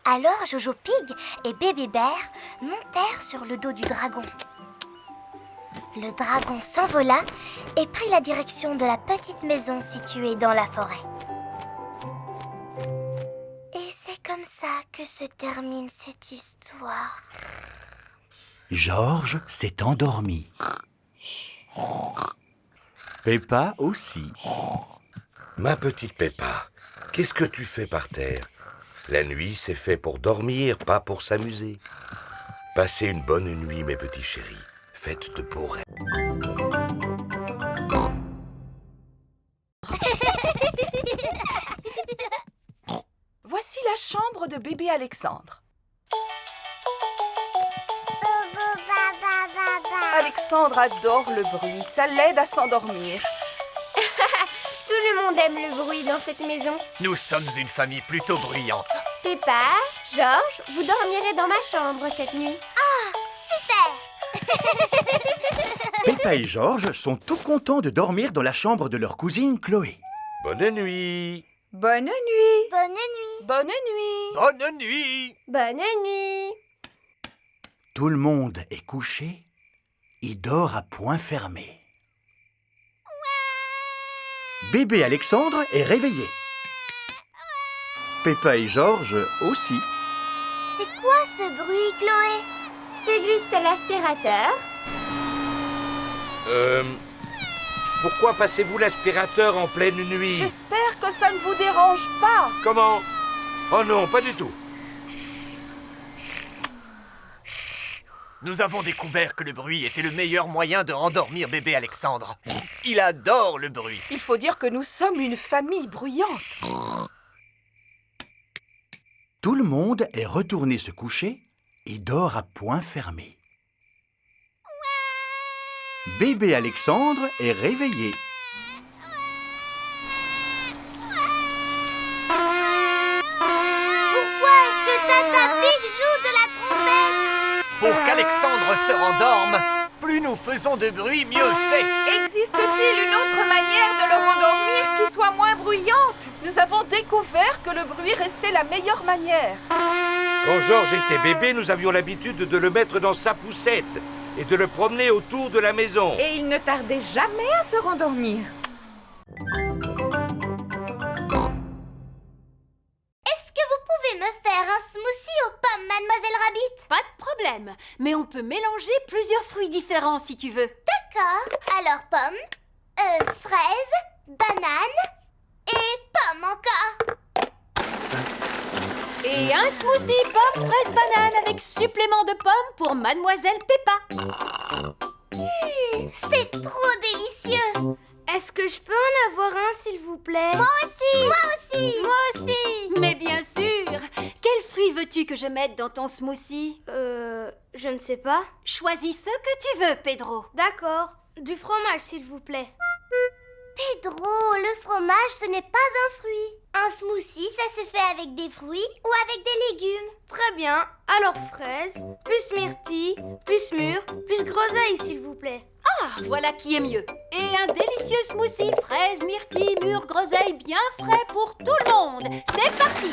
Alors Jojo Pig et Bébé Bear montèrent sur le dos du dragon. Le dragon s'envola et prit la direction de la petite maison située dans la forêt. Et c'est comme ça que se termine cette histoire. Georges s'est endormi. Peppa aussi. Ma petite Peppa, qu'est-ce que tu fais par terre? La nuit, c'est fait pour dormir, pas pour s'amuser. Passez une bonne nuit, mes petits chéris. Faites de beaux rêves. Alexandre. Alexandre adore le bruit, ça l'aide à s'endormir. Tout le monde aime le bruit dans cette maison. Nous sommes une famille plutôt bruyante. Peppa, Georges, vous dormirez dans ma chambre cette nuit. Ah, super! Peppa et Georges sont tout contents de dormir dans la chambre de leur cousine Chloé. Bonne nuit. Bonne nuit. Bonne nuit. Bonne nuit. Bonne nuit. Bonne nuit. Tout le monde est couché et dort à poings fermés. Bébé Alexandre est réveillé. Peppa et Georges aussi. C'est quoi ce bruit, Chloé? C'est juste l'aspirateur. Pourquoi passez-vous l'aspirateur en pleine nuit? J'espère que ça ne vous dérange pas. Comment? Oh non, pas du tout. Nous avons découvert que le bruit était le meilleur moyen de rendormir bébé Alexandre. Il adore le bruit. Il faut dire que nous sommes une famille bruyante. Tout le monde est retourné se coucher et dort à poings fermés. Bébé Alexandre est réveillé. Pourquoi est-ce que Tata Pig joue de la trompette? Pour qu'Alexandre se rendorme, plus nous faisons de bruit, mieux c'est. Existe-t-il une autre manière de le rendormir qui soit moins bruyante? Nous avons découvert que le bruit restait la meilleure manière. Quand Georges était bébé, nous avions l'habitude de le mettre dans sa poussette et de le promener autour de la maison. Et il ne tardait jamais à se rendormir. Est-ce que vous pouvez me faire un smoothie aux pommes, Mademoiselle Rabbit? Pas de problème, mais on peut mélanger plusieurs fruits différents si tu veux. D'accord. Alors pommes, fraises, bananes et pommes encore. Et un smoothie pomme fraise banane avec supplément de pommes pour Mademoiselle Peppa. C'est trop délicieux. Est-ce que je peux en avoir un, s'il vous plaît? Moi aussi. Moi aussi. Moi aussi. Mais bien sûr. Quel fruit veux-tu que je mette dans ton smoothie? Je ne sais pas. Choisis ce que tu veux, Pedro. D'accord. Du fromage, s'il vous plaît. Pedro, le fromage, ce n'est pas un fruit. Un smoothie, ça se fait avec des fruits ou avec des légumes. Très bien. Alors fraises, plus myrtille, plus mûre, plus groseille, s'il vous plaît. Ah, voilà qui est mieux. Et un délicieux smoothie fraises, myrtille, mûre, groseille bien frais pour tout le monde. C'est parti.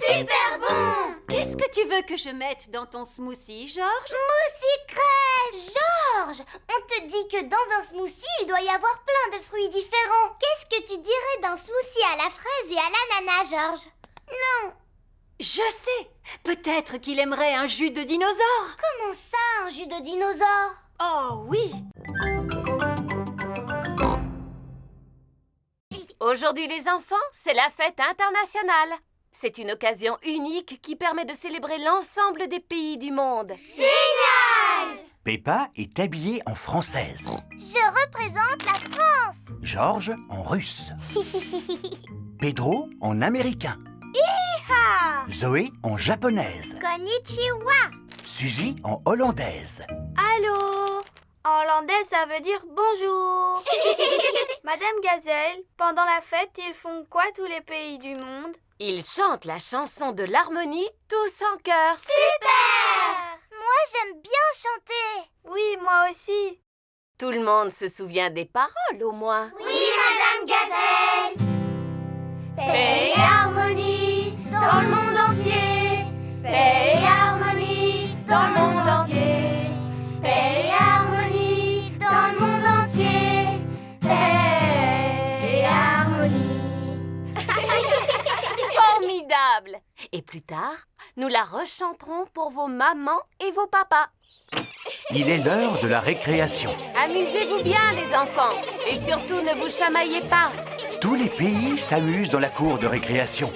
Super bon! Qu'est-ce que tu veux que je mette dans ton smoothie, Georges? Smoothie crème! Georges, on te dit que dans un smoothie, il doit y avoir plein de fruits différents. Qu'est-ce que tu dirais d'un smoothie à la fraise et à l'ananas, Georges? Non! Je sais. Peut-être qu'il aimerait un jus de dinosaure. Comment ça, un jus de dinosaure? Oh oui. Aujourd'hui, les enfants, c'est la fête internationale. C'est une occasion unique qui permet de célébrer l'ensemble des pays du monde. Génial! Peppa est habillée en française. Je représente la France. Georges en russe. Pedro en américain. Hi-ha! Zoé en japonaise. Konnichiwa. Suzy en hollandaise. Allô? En hollandais, ça veut dire bonjour. Madame Gazelle, pendant la fête, ils font quoi tous les pays du monde? Ils chantent la chanson de l'harmonie tous en chœur. Super! Moi, j'aime bien chanter. Oui, moi aussi. Tout le monde se souvient des paroles, au moins. Oui, Madame Gazelle. Paix et harmonie dans le monde entier. Paix et harmonie dans le monde entier. Paix et harmonie dans le monde entier. Paix et harmonie. Formidable! Et plus tard, nous la rechanterons pour vos mamans et vos papas. Il est l'heure de la récréation. Amusez-vous bien, les enfants. Et surtout, ne vous chamaillez pas. Tous les pays s'amusent dans la cour de récréation.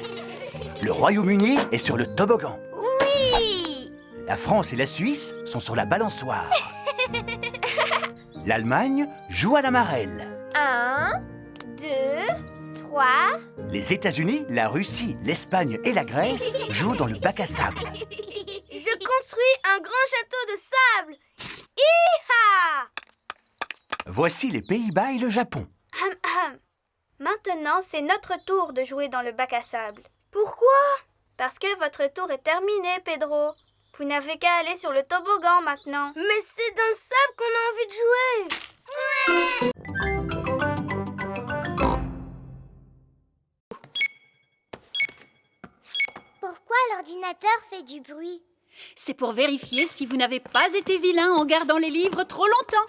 Le Royaume-Uni est sur le toboggan. Oui! La France et la Suisse sont sur la balançoire. L'Allemagne joue à la marelle. 1, 2, 3, Quoi? Les États-Unis, la Russie, l'Espagne et la Grèce jouent dans le bac à sable. Je construis un grand château de sable. Hi-ha! Voici les Pays-Bas et le Japon. Maintenant, c'est notre tour de jouer dans le bac à sable. Pourquoi? Parce que votre tour est terminé, Pedro. Vous n'avez qu'à aller sur le toboggan maintenant. Mais c'est dans le sable qu'on a envie de jouer. Pourquoi l'ordinateur fait du bruit? C'est pour vérifier si vous n'avez pas été vilain en gardant les livres trop longtemps.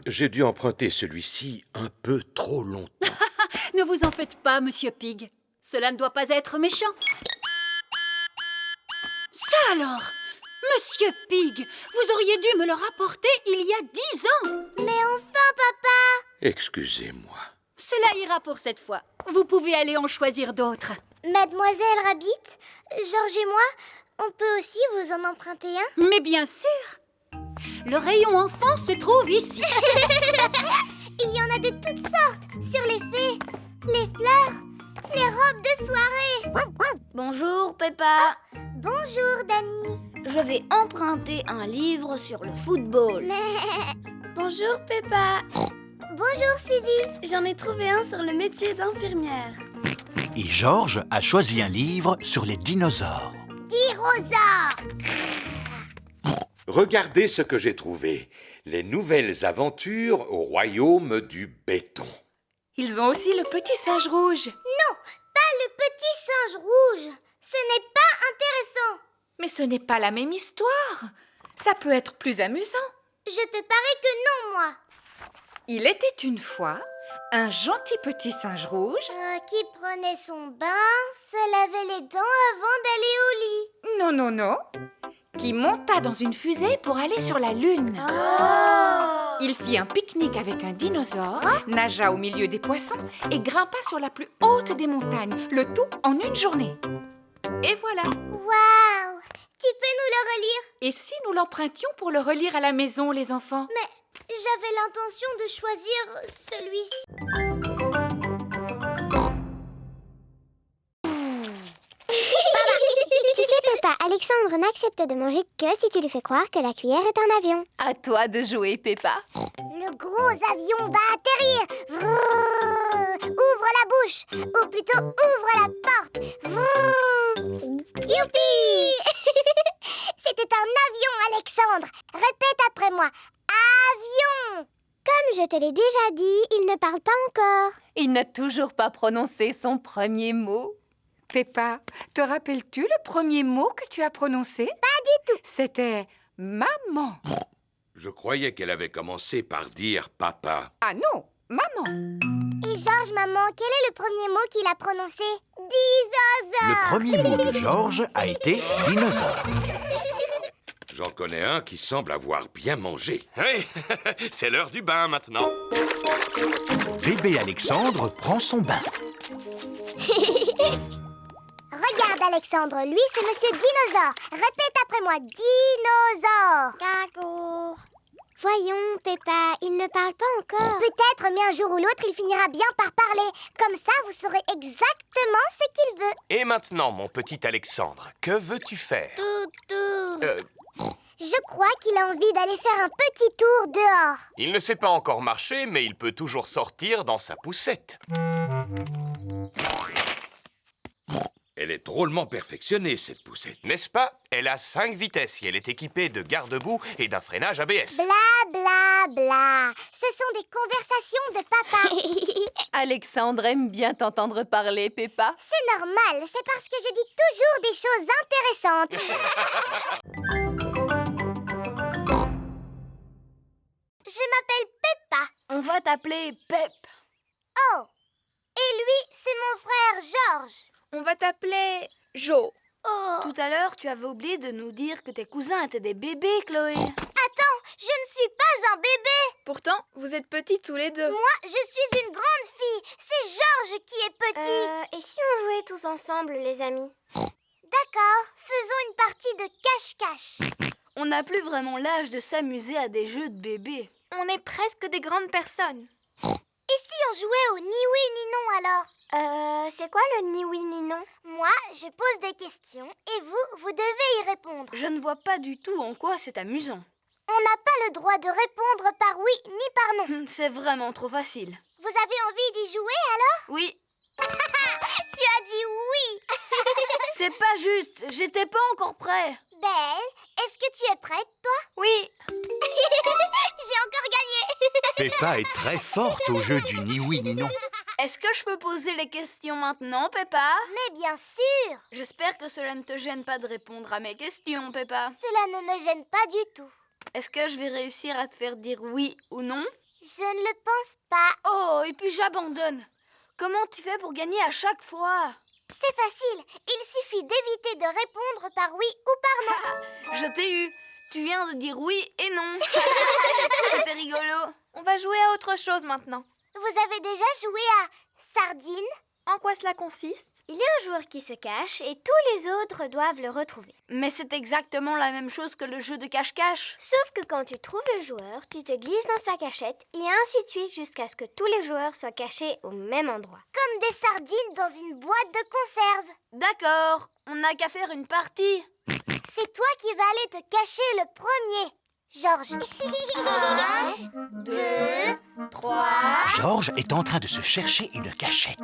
J'ai dû emprunter celui-ci un peu trop longtemps. Ne vous en faites pas, Monsieur Pig. Cela ne doit pas être méchant. Ça alors! Monsieur Pig, vous auriez dû me le rapporter il y a 10 ans. Mais enfin, papa! Excusez-moi. Cela ira pour cette fois. Vous pouvez aller en choisir d'autres. Mademoiselle Rabbit, Georges et moi, on peut aussi vous en emprunter un? Mais bien sûr! Le rayon enfant se trouve ici. Il y en a de toutes sortes, sur les fées, les fleurs, les robes de soirée. Bonjour, Peppa. Bonjour, Dani. Je vais emprunter un livre sur le football. Bonjour, Peppa. Bonjour, Suzy. J'en ai trouvé un sur le métier d'infirmière. Et Georges a choisi un livre sur les dinosaures. Dinosaures. Regardez ce que j'ai trouvé. Les nouvelles aventures au royaume du béton. Ils ont aussi le petit singe rouge. Non, pas le petit singe rouge. Ce n'est pas intéressant. Mais ce n'est pas la même histoire. Ça peut être plus amusant. Je te parie que non, moi. Il était une fois un gentil petit singe rouge qui prenait son bain, se lavait les dents avant d'aller au lit. Non, non, non. Qui monta dans une fusée pour aller sur la Lune. Oh. Il fit un pique-nique avec un dinosaure, nagea au milieu des poissons et grimpa sur la plus haute des montagnes, le tout en une journée. Et voilà. Waouh! Tu peux nous le relire? Et si nous l'empruntions pour le relire à la maison, les enfants? Mais j'avais l'intention de choisir celui-ci. Tu sais, Peppa, Alexandre n'accepte de manger que si tu lui fais croire que la cuillère est un avion. À toi de jouer, Peppa. Le gros avion va atterrir. Vrrr. Ouvre la bouche, ou plutôt ouvre la porte. Vrrr. Youpi! C'était un avion, Alexandre. Répète après moi. Avion! Comme je te l'ai déjà dit, il ne parle pas encore. Il n'a toujours pas prononcé son premier mot. Peppa, te rappelles-tu le premier mot que tu as prononcé? Pas du tout. C'était maman. Je croyais qu'elle avait commencé par dire papa. Ah non, maman. Et Georges, maman, quel est le premier mot qu'il a prononcé? Dinosaure. Le premier mot de Georges a été dinosaure. J'en connais un qui semble avoir bien mangé. Hey, c'est l'heure du bain maintenant. Bébé Alexandre prend son bain. Regarde, Alexandre, lui, c'est Monsieur Dinosaure. Répète après moi, dinosaure. Caco. Voyons, Peppa, il ne parle pas encore. Peut-être, mais un jour ou l'autre, il finira bien par parler. Comme ça, vous saurez exactement ce qu'il veut. Et maintenant, mon petit Alexandre, que veux-tu faire? Toutou. Je crois qu'il a envie d'aller faire un petit tour dehors. Il ne sait pas encore marcher, mais il peut toujours sortir dans sa poussette. Elle est drôlement perfectionnée, cette poussette. N'est-ce pas? Elle a 5 vitesses et elle est équipée de garde-boue et d'un freinage ABS. Bla bla bla. Ce sont des conversations de papa. Alexandre aime bien t'entendre parler, Peppa. C'est normal, c'est parce que je dis toujours des choses intéressantes. Je m'appelle Peppa. On va t'appeler Pep. Oh. Et lui, c'est mon frère Georges. On va t'appeler Jo. Oh. Tout à l'heure, tu avais oublié de nous dire que tes cousins étaient des bébés, Chloé. Attends, je ne suis pas un bébé. Pourtant, vous êtes petits tous les deux. Moi, je suis une grande fille. C'est Georges qui est petit. Et si on jouait tous ensemble, les amis? D'accord, faisons une partie de cache-cache. On n'a plus vraiment l'âge de s'amuser à des jeux de bébés. On est presque des grandes personnes. Et si on jouait au ni oui ni non alors? C'est quoi le ni oui ni non? Moi, je pose des questions et vous devez y répondre. Je ne vois pas du tout en quoi c'est amusant. On n'a pas le droit de répondre par oui ni par non. C'est vraiment trop facile. Vous avez envie d'y jouer alors? Oui. Tu as dit oui. C'est pas juste, j'étais pas encore prêt. Belle, est-ce que tu es prête, toi? Oui. J'ai encore gagné. Peppa est très forte au jeu du ni oui ni non. Est-ce que je peux poser les questions maintenant, Peppa? Mais bien sûr. J'espère que cela ne te gêne pas de répondre à mes questions, Peppa. Cela ne me gêne pas du tout. Est-ce que je vais réussir à te faire dire oui ou non? Je ne le pense pas. Oh, et puis j'abandonne. Comment tu fais pour gagner à chaque fois? C'est facile. Il suffit d'éviter de répondre par oui ou par non. Je t'ai eu. Tu viens de dire oui et non. C'était rigolo. On va jouer à autre chose maintenant. Vous avez déjà joué à Sardine? En quoi cela consiste? Il y a un joueur qui se cache et tous les autres doivent le retrouver. Mais c'est exactement la même chose que le jeu de cache-cache. Sauf que quand tu trouves le joueur, tu te glisses dans sa cachette et ainsi de suite jusqu'à ce que tous les joueurs soient cachés au même endroit. Comme des sardines dans une boîte de conserve. D'accord, on n'a qu'à faire une partie. C'est toi qui vas aller te cacher le premier, Georges. 1, 2, 3... Georges est en train de se chercher une cachette.